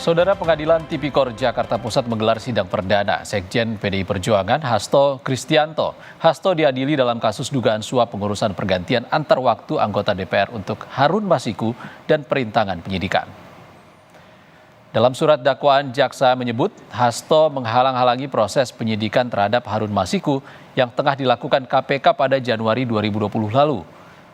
Saudara, Pengadilan Tipikor Jakarta Pusat menggelar sidang perdana Sekjen PDI Perjuangan Hasto Kristianto. Hasto diadili dalam kasus dugaan suap pengurusan pergantian antar waktu anggota DPR untuk Harun Masiku dan perintangan penyidikan. Dalam surat dakwaan, jaksa menyebut Hasto menghalang-halangi proses penyidikan terhadap Harun Masiku yang tengah dilakukan KPK pada Januari 2020 lalu.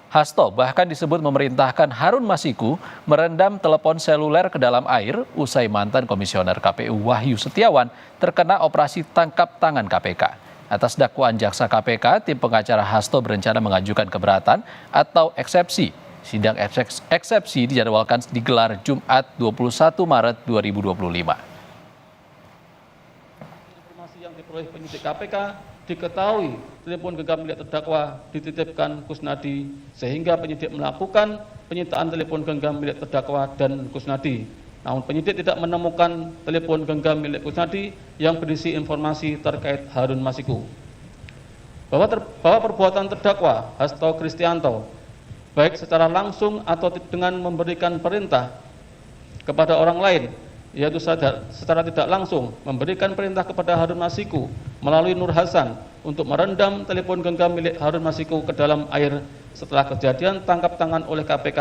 Hasto bahkan disebut memerintahkan Harun Masiku merendam telepon seluler ke dalam air usai mantan komisioner KPU Wahyu Setiawan terkena operasi tangkap tangan KPK. Atas dakwaan jaksa KPK, tim pengacara Hasto berencana mengajukan keberatan atau eksepsi. Sidang eksepsi dijadwalkan digelar Jumat 21 Maret 2025. Informasi yang diperoleh penyidik KPK diketahui telepon genggam milik terdakwa dititipkan Kusnadi sehingga penyidik melakukan penyitaan telepon genggam milik terdakwa dan Kusnadi. Namun penyidik tidak menemukan telepon genggam milik Kusnadi yang berisi informasi terkait Harun Masiku. Bahwa perbuatan terdakwa Hasto Kristianto baik secara langsung atau dengan memberikan perintah kepada orang lain, yaitu secara tidak langsung memberikan perintah kepada Harun Masiku melalui Nur Hasan untuk merendam telepon genggam milik Harun Masiku ke dalam air setelah kejadian tangkap tangan oleh KPK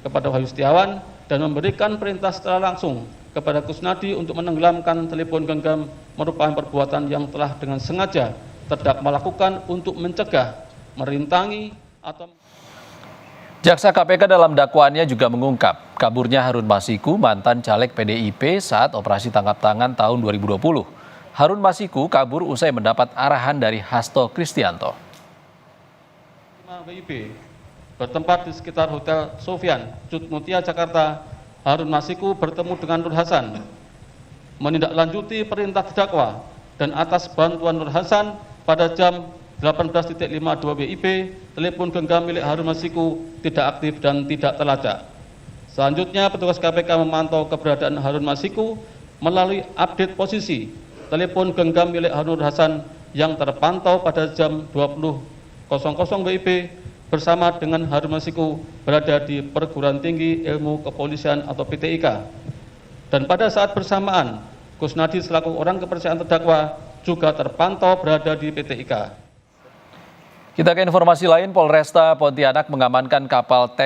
kepada Wahyu Setiawan dan memberikan perintah secara langsung kepada Kusnadi untuk menenggelamkan telepon genggam merupakan perbuatan yang telah dengan sengaja terdakwa lakukan untuk mencegah, merintangi atau Jaksa KPK dalam dakwaannya juga mengungkap kaburnya Harun Masiku, mantan caleg PDIP saat operasi tangkap tangan tahun 2020. Harun Masiku kabur usai mendapat arahan dari Hasto Kristianto. WIB bertempat di sekitar Hotel Sofyan, Cut Mutia, Jakarta. Harun Masiku bertemu dengan Nur Hasan, menindaklanjuti perintah terdakwa dan atas bantuan Nur Hasan pada jam 18.52 WIB, telepon genggam milik Harun Masiku tidak aktif dan tidak terlacak. Selanjutnya, petugas KPK memantau keberadaan Harun Masiku melalui update posisi telepon genggam milik Harun Hasan yang terpantau pada jam 20.00 WIB bersama dengan Harun Masiku berada di Perguruan Tinggi Ilmu Kepolisian atau PTIK. Dan pada saat bersamaan, Kusnadi selaku orang kepercayaan terdakwa juga terpantau berada di PTIK. Kita ke informasi lain, Polresta Pontianak mengamankan kapal tank